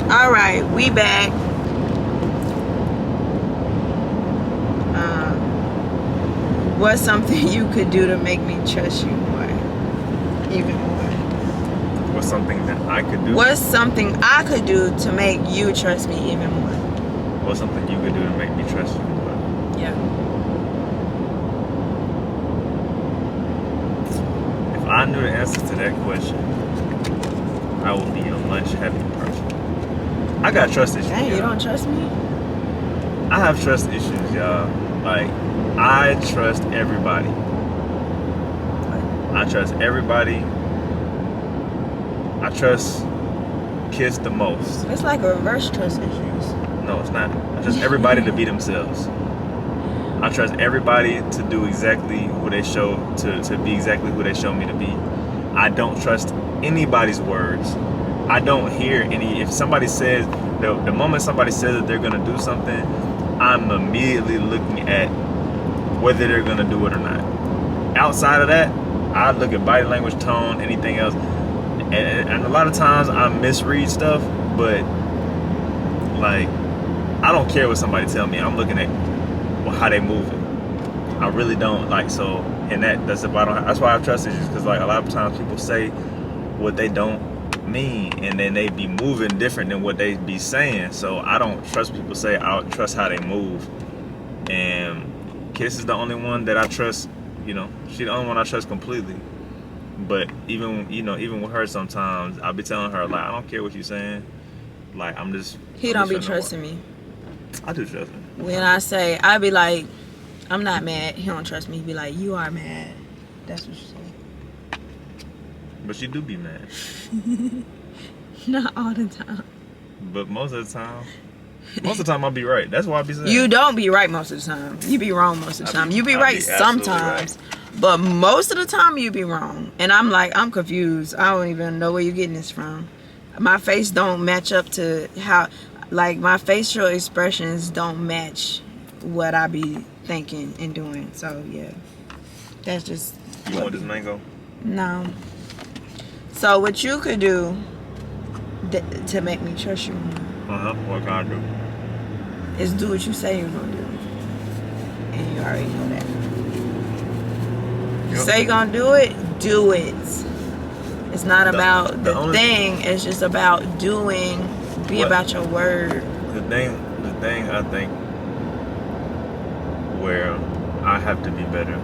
All right, we back. What's something you could do to make me trust you more, even more? What's something that I could do? What's something I could do to make you trust me even more? What's something you could do to make me trust you more? Yeah. If I knew the answer to that question, I would be a much happier person. I got trust issues. Dang, you don't trust me? I have trust issues, y'all. Like, I trust everybody. I trust everybody. I trust kids the most. It's like reverse trust issues. No, it's not. I trust everybody to be themselves. I trust everybody to do exactly who they show, to be exactly who they show me to be. I don't trust anybody's words. I don't hear any, if somebody says, the moment somebody says that they're gonna do something, I'm immediately looking at whether they're gonna do it or not. Outside of that, I look at body language, tone, anything else. And a lot of times I misread stuff, but like, I don't care what somebody tell me. I'm looking at how they moving. I really don't like, so, and that's why I have trust issues, because like a lot of times people say what they don't mean, and then they be moving different than what they be saying. So I don't trust people say, I trust how they move. And Kiss is the only one that I trust, you know, she's the only one I trust completely. But even with her sometimes, I'll be telling her, like, I don't care what you're saying. Like, He don't be trusting me. I do trust him. When I say, I be like, I'm not mad. He don't trust me. He be like, you are mad. That's what you say. But you do be mad. Not all the time. But most of the time I'll be right. That's why I be saying. You don't be right most of the time. You be wrong most of the time. You be right sometimes. Right. But most of the time you be wrong. And I'm like, I'm confused. I don't even know where you're getting this from. My face don't match up to how, like, my facial expressions don't match what I be thinking and doing. So yeah, that's just. You want this mango? No. So what you could do to make me trust you more, What can I do? is do what you say you're gonna do, and you already know that. You say you're gonna do it, do it. It's not about the thing. It's just about doing. Be about your word. The thing I think where I have to be better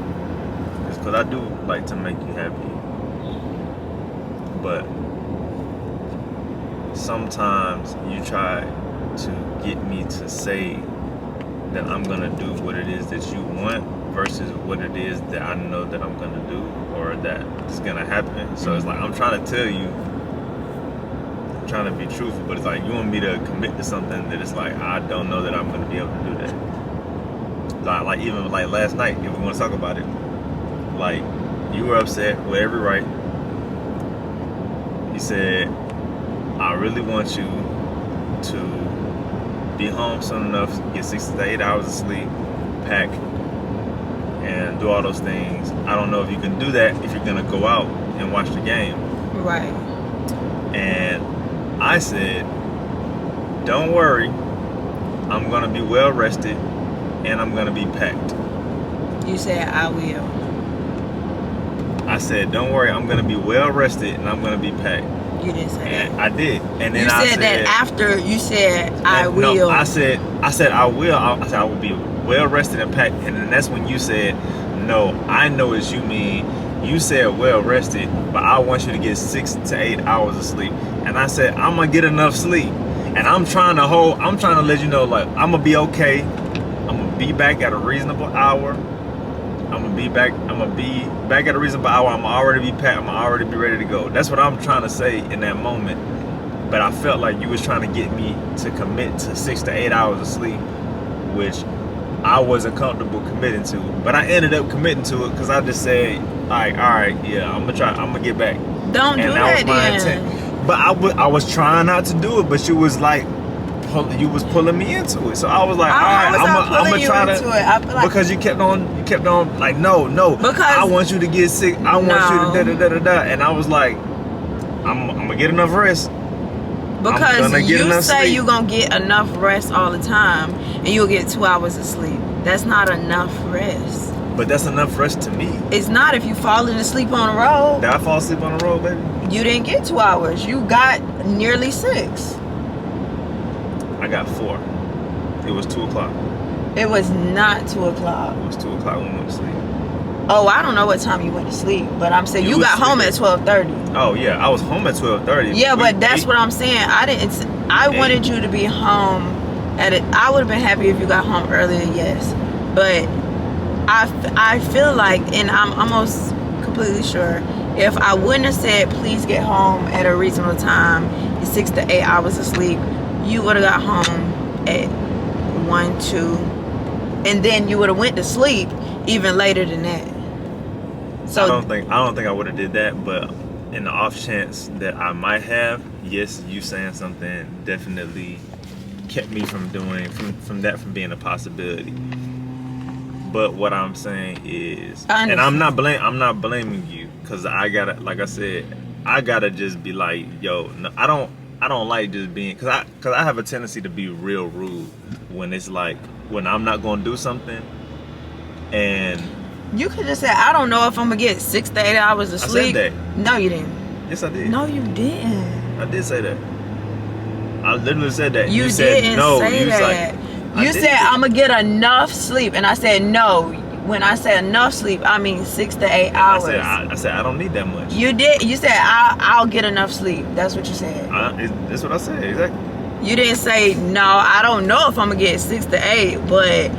is because I do like to make you happy, but sometimes you try to get me to say that I'm gonna do what it is that you want versus what it is that I know that I'm gonna do or that is gonna happen. So it's like I'm trying to tell you, I'm trying to be truthful, but it's like you want me to commit to something that it's like I don't know that I'm gonna be able to do that. Like even like last night, if we want to talk about it, like you were upset with every right. You said, I really want you to be home soon enough, get 6 to 8 hours of sleep, pack, and do all those things. I don't know if you can do that if you're gonna go out and watch the game. Right. And I said, don't worry, I'm gonna be well rested and I'm gonna be packed. You said I will. I said, don't worry, I'm gonna be well rested and I'm gonna be packed. You didn't say that. I did. And then you said that after you said I will. No, I said I will. I said I will be well rested and packed. And then that's when you said, no, I know what you mean. You said well rested, but I want you to get 6 to 8 hours of sleep. And I said, I'm gonna get enough sleep. And I'm trying to let you know, like, I'm gonna be okay. I'm gonna be back at a reasonable hour. I'm gonna be back at a reasonable hour. I'm already be packed. I'm already be ready to go. That's what I'm trying to say in that moment. But I felt like you was trying to get me to commit to 6 to 8 hours of sleep, which I wasn't comfortable committing to. But I ended up committing to it because I just said, like, all right, yeah, I'm gonna get back. Don't do that was my intent. But I was trying not to do it, but you was like, you was pulling me into it. So I was like, all right, I'm gonna try to. I feel like because you kept on like, no, because I want you to get sick. I want you to da. And I was like, I'm gonna get enough rest. Because gonna get you enough say sleep. you're going to get enough rest all the time and you'll get 2 hours of sleep. That's not enough rest. But that's enough rest to me. It's not if you falling asleep on the road. Did I fall asleep on the road, baby? You didn't get 2 hours. You got nearly 6. I got 4. It was 2 o'clock. It was not 2 o'clock. It was 2 o'clock when we went to sleep. Oh, I don't know what time you went to sleep, but I'm saying you was got home at sleeping. 12:30. Oh yeah, I was home at 12:30. Yeah, but that's what I'm saying. I wanted you to be home at it. I would have been happy if you got home earlier, yes. But I feel like, and I'm almost completely sure, if I wouldn't have said please get home at a reasonable time, 6 to 8 hours of sleep, you would have got home at 1, 2, and then you would have went to sleep even later than that. So I don't think I would have did that, but in the off chance that I might have, yes, you saying something definitely kept me from doing from being a possibility. But what I'm saying is, and I'm not blaming you, because I gotta, like I said, I gotta just be like, yo, no, I don't like just being, cause I have a tendency to be real rude when it's like, when I'm not gonna do something, and you could just say, I don't know if I'm gonna get 6 to 8 hours of sleep. I said that. No, you didn't. Yes, I did. No, you didn't. I did say that. I literally said that. You said didn't no. say You was that. like, You said I'm gonna get enough sleep, and I said no. When I say enough sleep, I mean 6 to 8 hours. I said I don't need that much. You did. You said I'll get enough sleep. That's what you said. That's what I said, exactly. You didn't say no. I don't know if I'm gonna get 6 to 8, but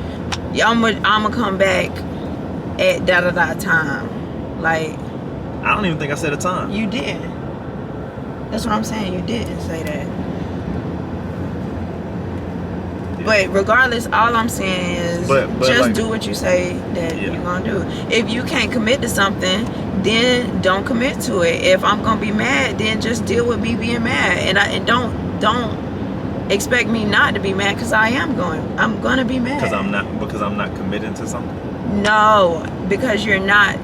I'm gonna come back at da time. Like, I don't even think I said a time. you did. That's what I'm saying. You didn't say that. Yeah. But regardless, all I'm saying is But just like, do what you say that you're gonna do. If you can't commit to something, then don't commit to it. If I'm gonna be mad, then just deal with me being mad, and don't expect me not to be mad, because I'm gonna be mad. Because I'm not committing to something. No, because you're not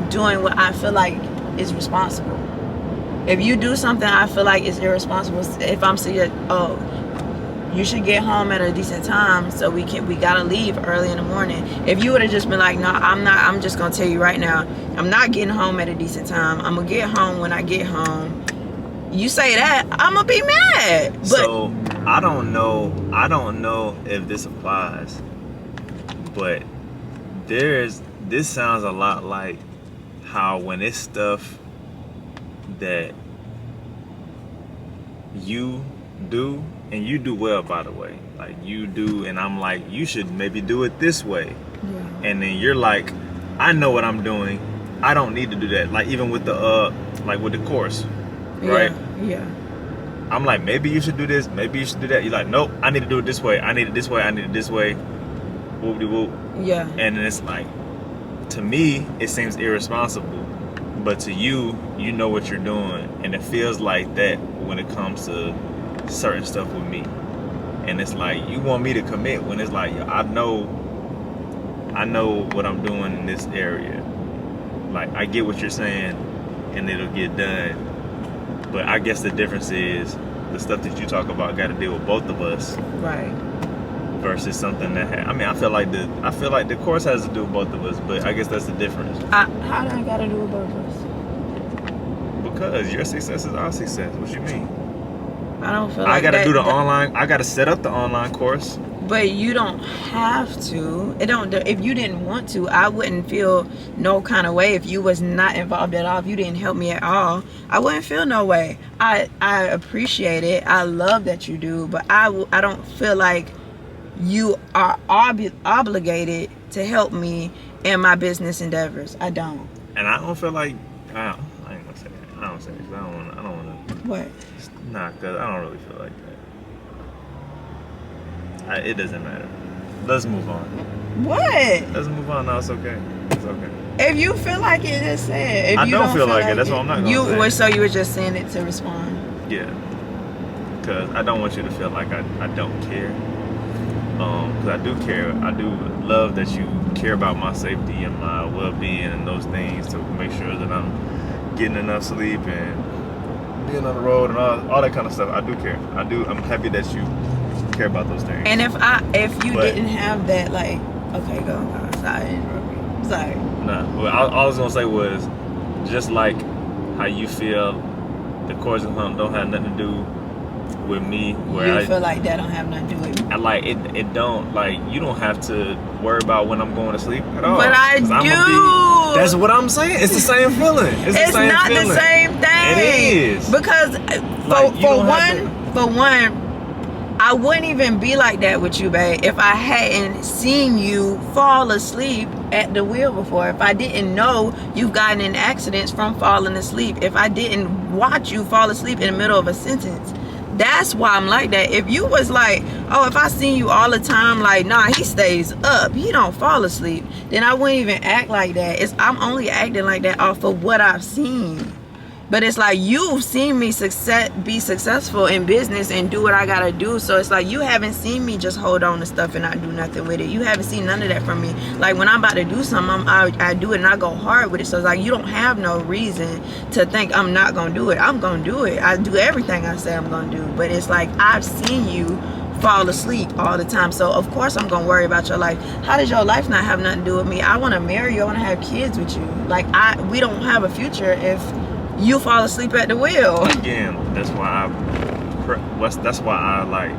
doing what I feel like is responsible. If you do something I feel like is irresponsible, if I'm saying, oh, you should get home at a decent time so we gotta leave early in the morning. If you would have just been like, no, I'm just gonna tell you right now, I'm not getting home at a decent time. I'm gonna get home when I get home. You say that, I'm gonna be mad. But so I don't know if this applies, but this sounds a lot like how when it's stuff that you do, and you do well, by the way, like you do, and I'm like, you should maybe do it this way. Yeah. And then you're like, I know what I'm doing, I don't need to do that. Like even with the with the course, right? Yeah. I'm like, maybe you should do this, maybe you should do that. You're like, nope, I need to do it this way, I need it this way, I need it this way. Whoop-de-whoop. Yeah. And then it's like, to me, it seems irresponsible, but to you, you know what you're doing, and it feels like that when it comes to certain stuff with me. And it's like, you want me to commit when it's like, I know what I'm doing in this area. Like, I get what you're saying, and it'll get done. But I guess the difference is the stuff that you talk about got to deal with both of us, Right. versus something that I feel like the course has to do with both of us, but I guess that's the difference. How do I gotta do with both of us? Because your success is our success. What you mean? I don't feel like I gotta that, do the online. I gotta set up the online course. But you don't have to. If you didn't want to, I wouldn't feel no kind of way if you was not involved at all. If you didn't help me at all, I wouldn't feel no way. I appreciate it. I love that you do, but I don't feel like you are obligated to help me in my business endeavors. I don't. And I don't feel like I ain't gonna say that. I don't say it 'cause I don't wanna. What? Nah, cause I don't really feel like that. It doesn't matter. Let's move on. What? Let's move on. No, it's okay. It's okay. If you feel like it, just say it. If I you don't feel like it. That's why I'm not gonna say it. So you were just saying it to respond. Yeah. Cause I don't want you to feel like I don't care. Cause I do care. I do love that you care about my safety and my well-being and those things, to make sure that I'm getting enough sleep and being on the road and all that kind of stuff. I do care. I'm happy that you care about those things. And if you didn't have that, like, okay, go on. Sorry, I interrupted you. Sorry. Nah, what I was gonna say was just like how you feel the course of hunt don't have nothing to do with me. Where you feel like that don't have nothing to do with me. I like it don't, like, you don't have to worry about when I'm going to sleep at all. But I do. That's what I'm saying. It's the same feeling. It's the same not feeling. the same thing. It is. Because Like, for one, I wouldn't even be like that with you, babe, if I hadn't seen you fall asleep at the wheel before. If I didn't know you've gotten in accidents from falling asleep. If I didn't watch you fall asleep in the middle of a sentence. That's why I'm like that. If you was like, oh, if I seen you all the time, like, nah, he stays up, he don't fall asleep, then I wouldn't even act like that. I'm only acting like that off of what I've seen. But it's like, you've seen me be successful in business and do what I gotta do. So it's like, you haven't seen me just hold on to stuff and not do nothing with it. You haven't seen none of that from me. Like, when I'm about to do something, I do it and I go hard with it. So it's like, you don't have no reason to think I'm not gonna do it. I'm gonna do it. I do everything I say I'm gonna do. But it's like, I've seen you fall asleep all the time. So of course I'm gonna worry about your life. How does your life not have nothing to do with me? I want to marry you. I want to have kids with you. Like, we don't have a future if you fall asleep at the wheel. Again, that's why I like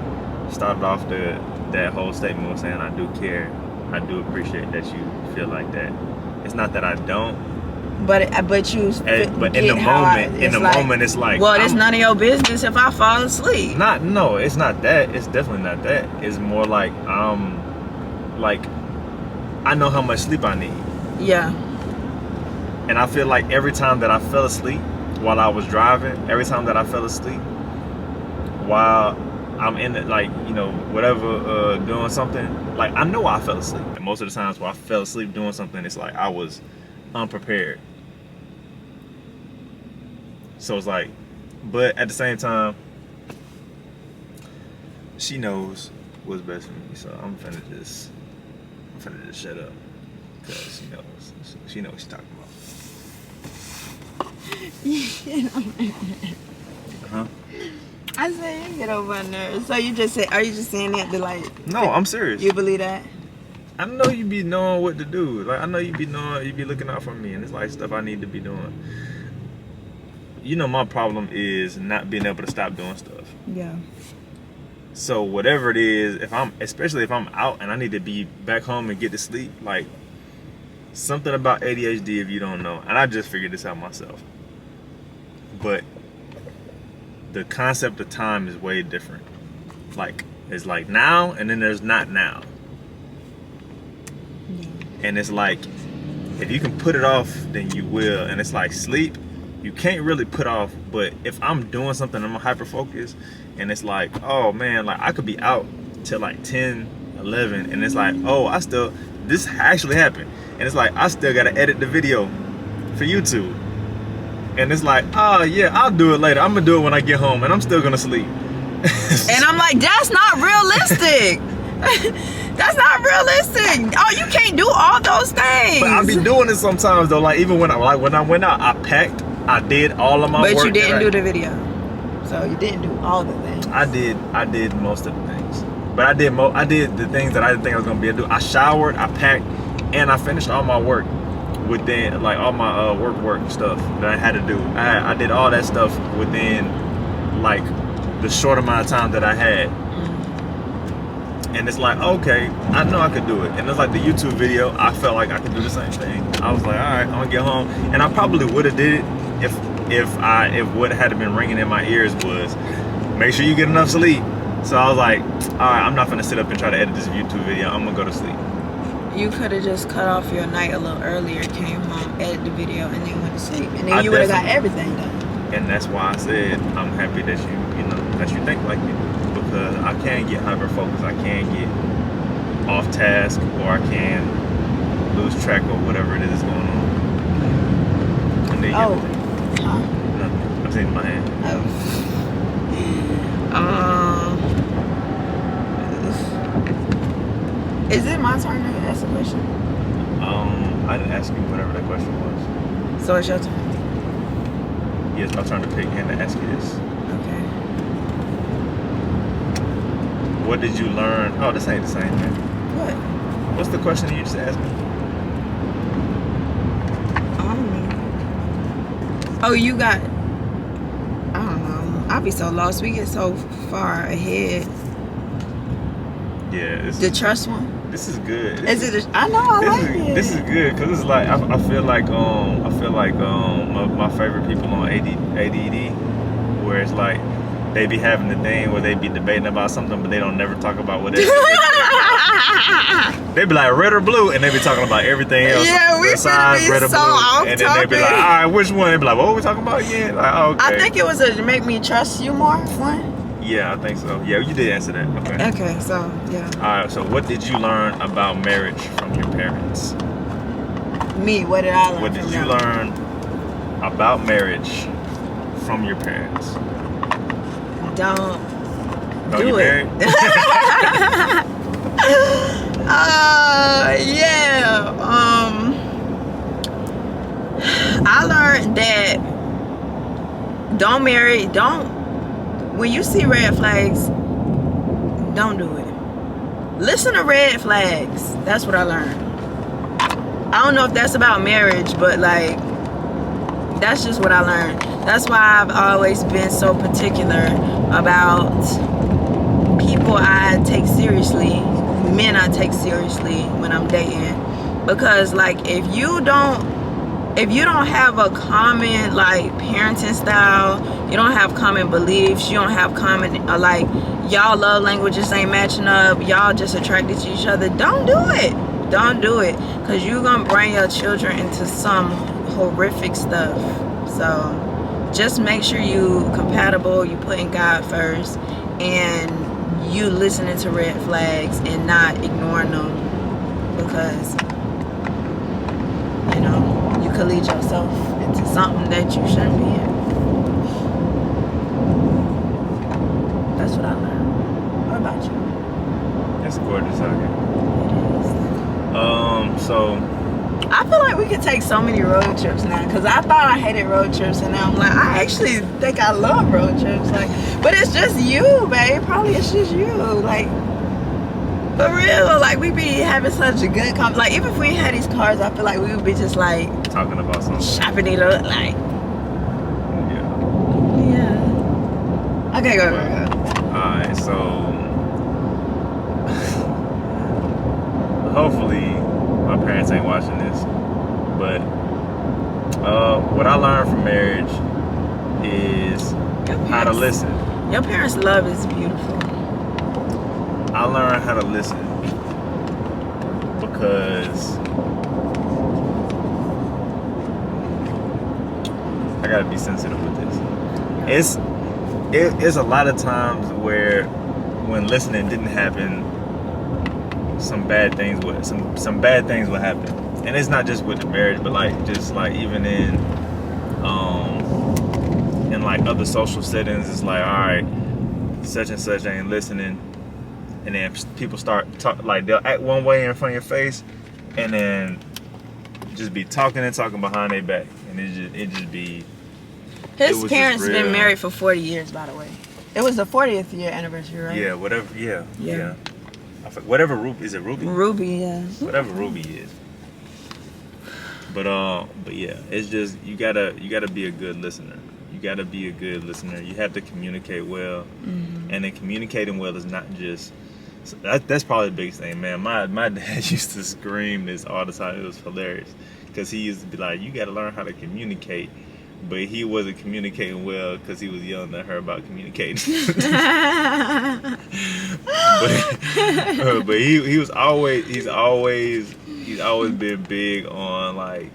started off that whole statement with saying I do care. I do appreciate that you feel like that. It's not that I don't. But in the moment, it's like, well, it's none of your business if I fall asleep. No, it's not that. It's definitely not that. It's more like like, I know how much sleep I need. Yeah. And I feel like every time that I fell asleep while I was driving, every time that I fell asleep while I'm in it, like, you know, whatever, doing something, like, I know I fell asleep. And most of the times where I fell asleep doing something, it's like I was unprepared. So it's like, but at the same time, she knows what's best for me. So I'm finna just shut up, because she knows what she's talking about. Huh? I said you get over my nerves. So you just say, are you just saying that to, like? No, I'm serious. You believe that? I know you be knowing what to do. Like, I know you be looking out for me, and it's like stuff I need to be doing. You know, my problem is not being able to stop doing stuff. Yeah. So whatever it is, especially if I'm out and I need to be back home and get to sleep, like, something about ADHD, if you don't know, and I just figured this out myself. But the concept of time is way different. Like, it's like now, and then there's not now. Yeah. And it's like, if you can put it off, then you will. And it's like sleep, you can't really put off. But if I'm doing something, I'm hyper focused, and it's like, oh man, like, I could be out till like 10, 11, and it's like, oh, this actually happened. And it's like, I still gotta edit the video for YouTube. And it's like, oh yeah, I'll do it later. I'm gonna do it when I get home, and I'm still gonna sleep. And I'm like, that's not realistic. That's not realistic. Oh, you can't do all those things. But I be doing it sometimes though. Like, even when I went out, I packed. I did all of my work. But you didn't do the video. So you didn't do all the things. I did most of the things. But I did the things that I didn't think I was gonna be able to do. I showered, I packed, and I finished all my work within, like, all my work stuff that I had to do. I did all that stuff within, like, the short amount of time that I had. And it's like, okay, I know I could do it. And it's like the YouTube video, I felt like I could do the same thing. I was like, all right, I'm gonna get home. And I probably would have did it if what had been ringing in my ears was, make sure you get enough sleep. So I was like, all right, I'm not gonna sit up and try to edit this YouTube video. I'm gonna go to sleep. You could have just cut off your night a little earlier, came home, edited the video, and then went to sleep. And then you would have got everything done. And that's why I said, I'm happy that you think like me. Because I can get hyper focused, I can get off task, or I can lose track of whatever it is that's going on. And then Nothing. I'm saying in my hand. Is it my turn to ask a question? I didn't ask you whatever that question was. So it's your turn. Yes, my turn to pick and to ask you this. Okay. What did you learn? Oh, this ain't the same, man. What? What's the question that you just asked me? I don't know. Oh, you got. I don't know. I'll be so lost. We get so far ahead. Yeah, The trust one. this is good. Is it? I know. I like it. This is good because it's like I feel like my favorite people on ADD, where it's like they be having the thing where they be debating about something, but they don't never talk about what they. They be like red or blue, and they be talking about everything else. Yeah, we besides finna be red or so blue, off and then they be like, topic. all right, which one? They be like, what are we talking about again? Like, okay. I think it was a make me trust you more one. Yeah, I think so. Yeah, you did answer that. Okay. Okay, so yeah. All right. So, what did you learn about marriage from your parents? Me, what did I learn? What did from you them? learn about marriage from your parents? Don't Oh, do you it. married? Yeah. I learned that when you see red flags, don't do it. Listen to red flags. That's what I learned. I don't know if that's about marriage, but like that's just what I learned. That's why I've always been so particular about people I take seriously, men I take seriously when I'm dating, because like if you don't have a common like parenting style, you don't have common beliefs, you don't have common like y'all love languages ain't matching up, y'all just attracted to each other, don't do it, because you're gonna bring your children into some horrific stuff. So just make sure you compatible, you putting God first, and you listening to red flags and not ignoring them, because you know you could lead yourself into something that you shouldn't be in. That's what I learned. What about you? That's gorgeous out here. It is. So I feel like we could take so many road trips now, because I thought I hated road trips, and now I'm like, I actually think I love road trips. Like, but it's just you, babe. Probably it's just you. Like, for real. Like, we be having such a good like, even if we had these cars, I feel like we would be just like talking about something. shopping it up, like. Yeah. Okay, go. Alright, so hopefully my parents ain't watching this, but what I learned from marriage is how to listen. Your parents' love is beautiful. I learned how to listen because I gotta be sensitive with this. It's a lot of times where when listening didn't happen, some bad things would happen, and it's not just with the marriage, but like just like even in like other social settings, it's like, all right, such and such ain't listening, and then people start like they'll act one way in front of your face, and then just be talking behind their back, and it just be. His parents been married for 40 years, by the way. It was the 40th year anniversary, right? Yeah, whatever. Yeah. Whatever Ruby is it? Ruby. Ruby, yeah. Whatever Ruby is. But yeah, it's just you gotta be a good listener. You gotta be a good listener. You have to communicate well, and then communicating well is not just. That's probably the biggest thing, man. My dad used to scream this all the time. It was hilarious because he used to be like, "You got to learn how to communicate." But he wasn't communicating well because he was yelling at her about communicating. but he's always been big on like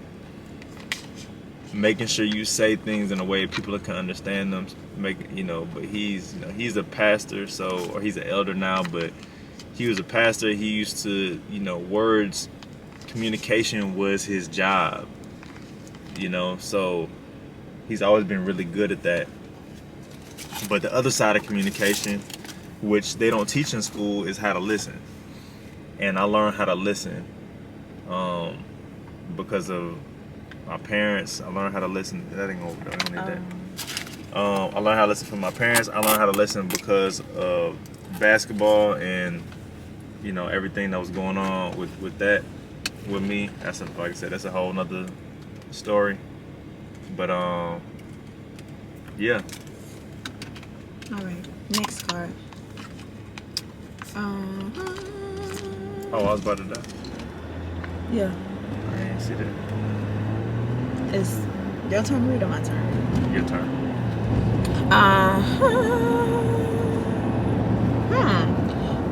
making sure you say things in a way people can understand them. But he's a pastor, or he's an elder now. But he was a pastor. He used to words, communication was his job. So. He's always been really good at that. But the other side of communication, which they don't teach in school, is how to listen. And I learned how to listen because of my parents. I learned how to listen. That ain't over there. I don't need that. I learned how to listen from my parents. I learned how to listen because of basketball and everything that was going on with that with me. That's like I said, that's a whole nother story. But yeah. All right, next card. Oh, I was about to die. Yeah. I didn't see that. It's your turn to read or my turn? Your turn.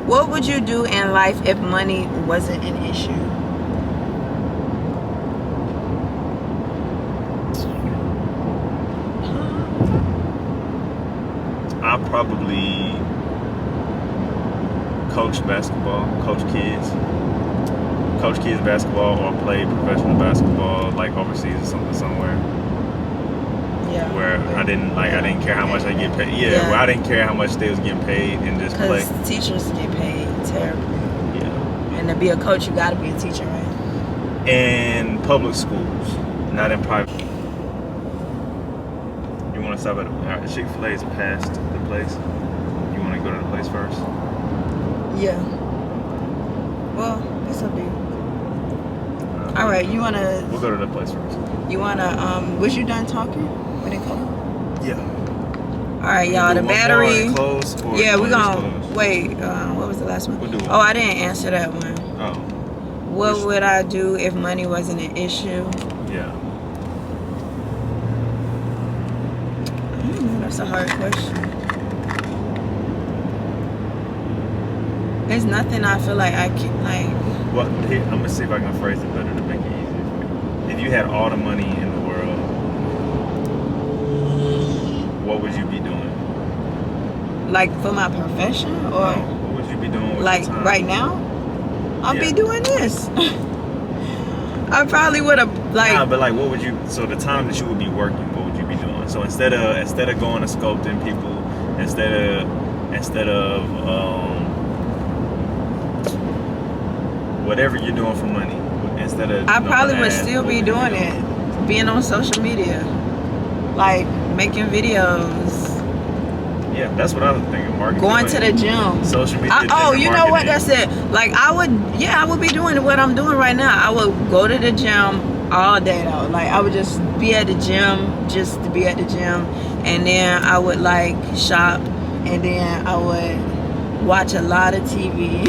What would you do in life if money wasn't an issue? I'll probably coach basketball, coach kids basketball, or play professional basketball like overseas or something somewhere. Yeah. Where I didn't care how much I get paid. Yeah, where I didn't care how much they was getting paid and just play. Because teachers get paid terribly. Yeah. And to be a coach, you got to be a teacher, right? In public schools, not in private. You want to stop at Chick-fil-A is past the place. You want to go to the place first? Yeah. Well, it's up to you. All right, you want to... We'll go to the place first. You want to... was you done talking when it came? Yeah. All right, y'all, the battery... Yeah, we're going to... Wait, what was the last one? We'll do one. Oh, I didn't answer that one. Oh. What would I do if money wasn't an issue? Yeah. I don't know, that's a hard question. There's nothing I feel like I can, like... Well, here, I'm going to see if I can phrase it better to make it easier for you. If you had all the money in the world, what would you be doing? Like, for my profession? Or... No, what would you be doing with like, your time? right now? I'll be doing this. I probably would have, like... Nah, but like, what would you... So the time that you would be working, what would you be doing? So instead of going to sculpting people, instead of whatever you're doing for money, instead of... I probably would still be doing it. Being on social media. Like, making videos. Yeah, that's what I was thinking. Marketing. Going to the gym. Social media. Oh, you know what? That's it. Like, I would be doing what I'm doing right now. I would go to the gym all day, though. Like, I would just be at the gym, just to be at the gym. And then I would, like, shop. And then I would watch a lot of TV.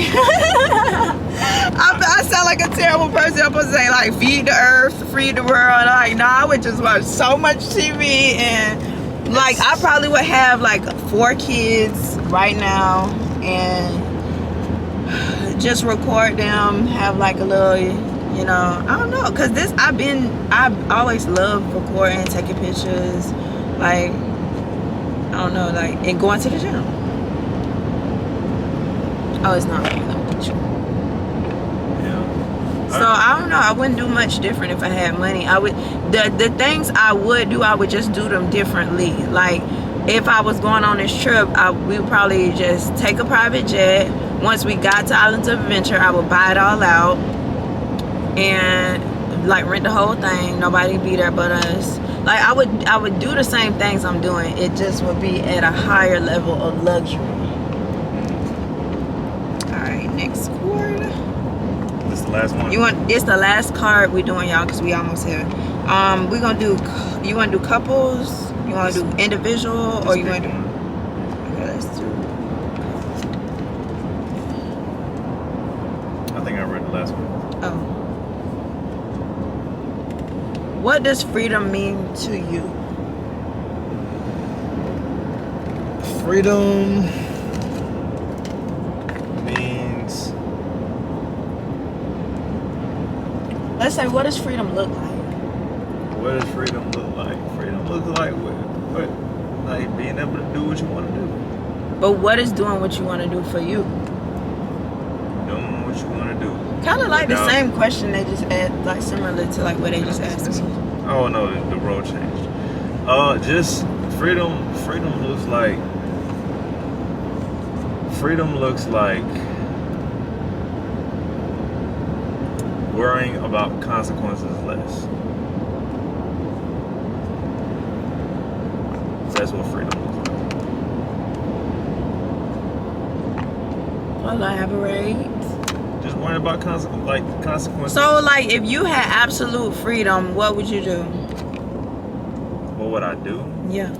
I sound like a terrible person. I'm supposed to say, like, feed the earth, feed the world. Like, no, I would just watch so much TV. And, like, I probably would have, like, 4 kids right now. And just record them, have, like, a little, you know, I don't know. Because I've always loved recording, taking pictures. Like, I don't know, like, and going to the gym. Oh, it's not really that much. Yeah. So I don't know. I wouldn't do much different if I had money. I would the things I would do, I would just do them differently. Like if I was going on this trip, we would probably just take a private jet. Once we got to Islands of Adventure, I would buy it all out and like rent the whole thing. Nobody be there but us. Like I would do the same things I'm doing. It just would be at a higher level of luxury. Next card. This is the last one. It's the last card we're doing, y'all, because we almost here. We're gonna do. You wanna do couples? You wanna do individual, or you wanna do? Okay, let's do. I think I read the last one. Oh. What does freedom mean to you? Freedom. Let's say, what does freedom look like? What does freedom look like? Freedom looks like what? Like being able to do what you want to do. But what is doing what you want to do for you? Doing what you want to do. Kind of like the same question they just asked, like similar to like what they just asked me. Oh no, the road changed. Just freedom. Freedom looks like worrying about consequences less. So that's what freedom looks like. Elaborate. Just worrying about consequences. So, like, if you had absolute freedom, what would you do? What would I do? Yeah.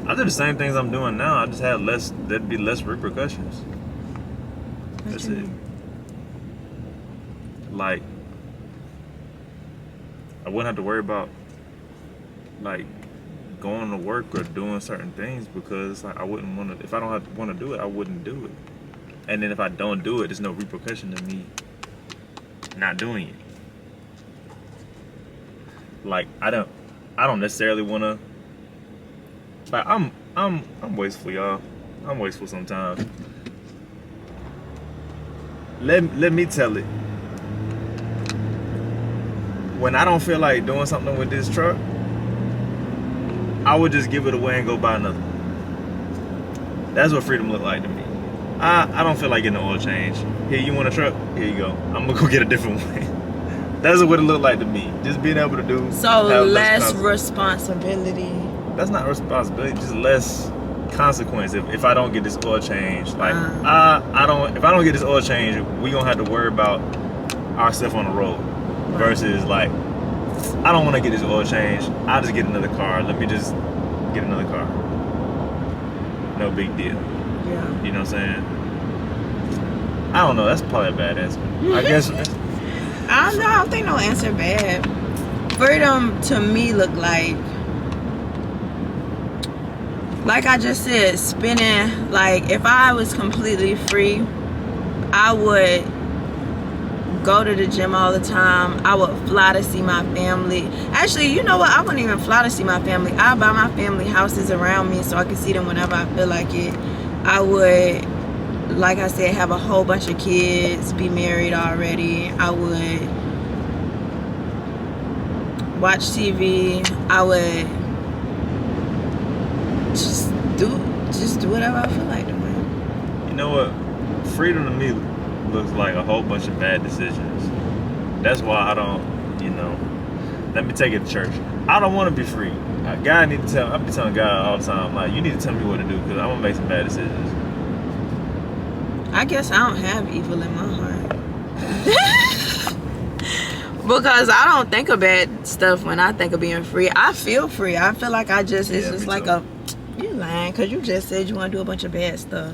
I do the same things I'm doing now. I just had less. There'd be less repercussions. That's it. Like, I wouldn't have to worry about like going to work or doing certain things because like I wouldn't want to. If I don't want to do it, I wouldn't do it. And then if I don't do it, there's no repercussion to me not doing it. Like I don't necessarily want to. Like I'm wasteful, y'all. I'm wasteful sometimes. Let me tell it. When I don't feel like doing something with this truck, I would just give it away and go buy another one. That's what freedom look like to me. I don't feel like getting an oil change. Here, you want a truck? Here you go. I'm gonna go get a different one. That's what it looked like to me. Just being able to do. So less responsibility. That's not responsibility. Just less consequence. If I don't get this oil change, like if I don't get this oil change, we gonna have to worry about ourselves on the road. Versus like, I don't want to get this oil change. I'll just get another car. Let me just get another car. No big deal. Yeah. You know what I'm saying? I don't know. That's probably a bad answer. I guess. I don't think no answer bad. Freedom to me look like I just said, spending, like, if I was completely free, I would go to the gym all the time. I would fly to see my family. Actually, you know what? I wouldn't even fly to see my family. I buy my family houses around me so I can see them whenever I feel like it. I would, like I said, have a whole bunch of kids, be married already. I would watch TV. I would just do whatever I feel like doing. You know what? Freedom to me looks like a whole bunch of bad decisions. That's why I don't, let me take it to church. I don't want to be free. God need to tell. I be telling God all the time, like, you need to tell me what to do because I'm gonna make some bad decisions. I guess I don't have evil in my heart. Because I don't think of bad stuff when I think of being free. I feel free. I feel like it's just like too. You lying because you just said you want to do a bunch of bad stuff.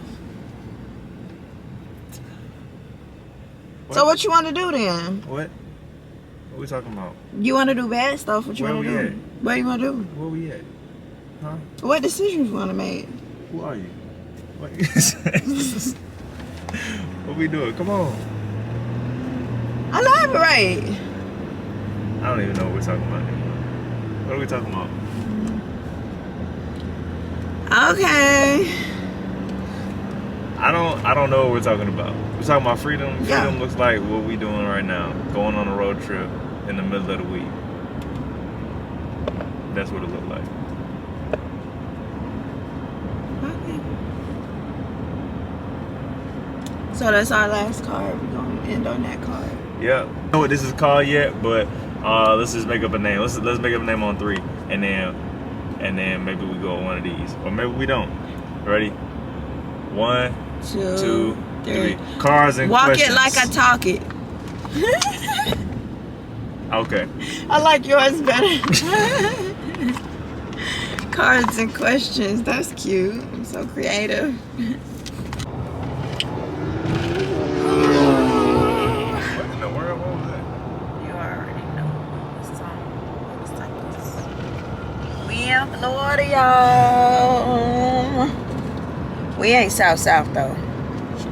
What? So what you want to do then? What? What we talking about? You want to do bad stuff? What you want to do? At? Where you want to do? Where we at? Huh? What decisions you want to make? Who are you? What we doing? Come on. Elaborate. I don't even know what we're talking about anymore. What are we talking about? Okay. I don't know what we're talking about. We're talking about freedom. Yeah. Freedom looks like what we doing right now. Going on a road trip in the middle of the week. That's what it looked like. Okay. So that's our last card. We're gonna end on that card. Yeah. I don't know what this is called yet, but let's just make up a name. Let's make up a name on 3, and then maybe we go on one of these, or maybe we don't. Ready? 1, 2, 3. Cars and Walk questions. it like I talk it. Okay. I like yours better. Cards and questions. That's cute. I'm so creative. What in the world? What was that? You already know what song. We in Florida, y'all. We ain't South though.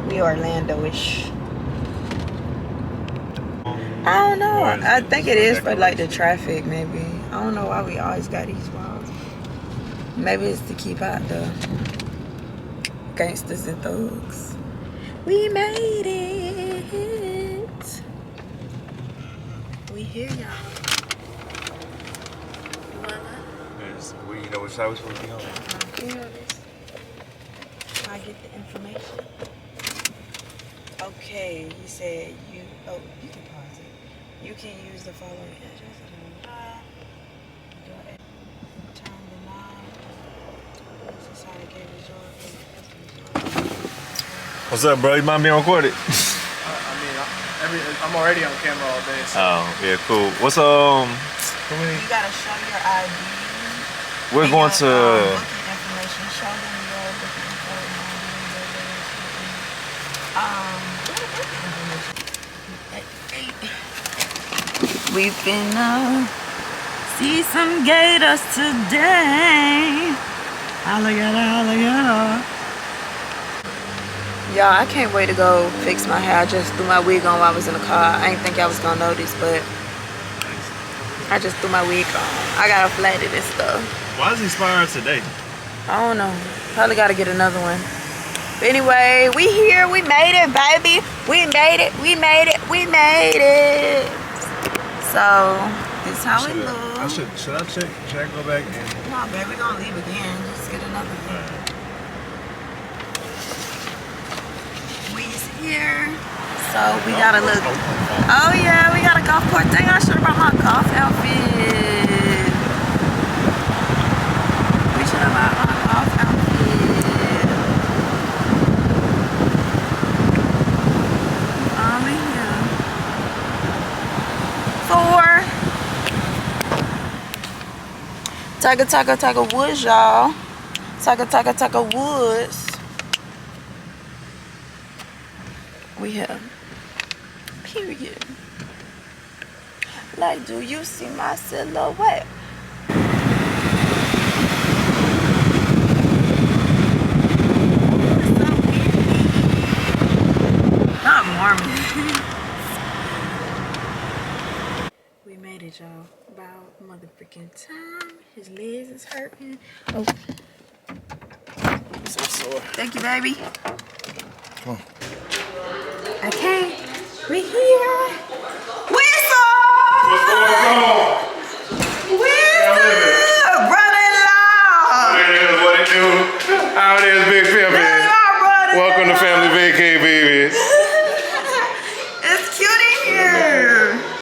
We Orlando-ish. I don't know. I think it is for like the traffic, maybe. I don't know why we always got these walls. Maybe it's to keep out the gangsters and thugs. We made it. We here, y'all. You wanna? You know which side we're supposed to be on? Here it is. I get the information. Okay, he said you can pause it. You can use the following address. Turn the knob. What's up, bro? You mind being recorded? I'm already on camera all day. So. Oh, yeah, cool. What's You gotta show your ID. We're going to. Booking information. Show them your booking information. We've been see some gators today. Holla. Y'all, I can't wait to go fix my hair. I just threw my wig on while I was in the car. I didn't think y'all was gonna notice, but I just threw my wig on. I gotta flat it and stuff. Why is he expiring today? I don't know. Probably gotta get another one. But anyway, we here. We made it, baby. We made it. So, this is how it looks. Should I check? Should I go back and? No, baby, we gonna leave again. Just get another one. We's here. So, we got a look. Oh, yeah, we got a golf course. Dang, I should have brought my golf outfit. We should have brought my golf outfit. We here. 4. Tiger Woods, y'all. Tiger Woods. We have. Period. Like, do you see my silhouette? Not Mormon. We made it, y'all. About motherfucking time. His legs is hurting. Oh. So sore. Thank you, baby. Come on. Okay. We here. Whistle! What's going on? Whistle! Brother-in-law! What it do? How it is, Big Pimpin'? Welcome to Family Vacay, baby.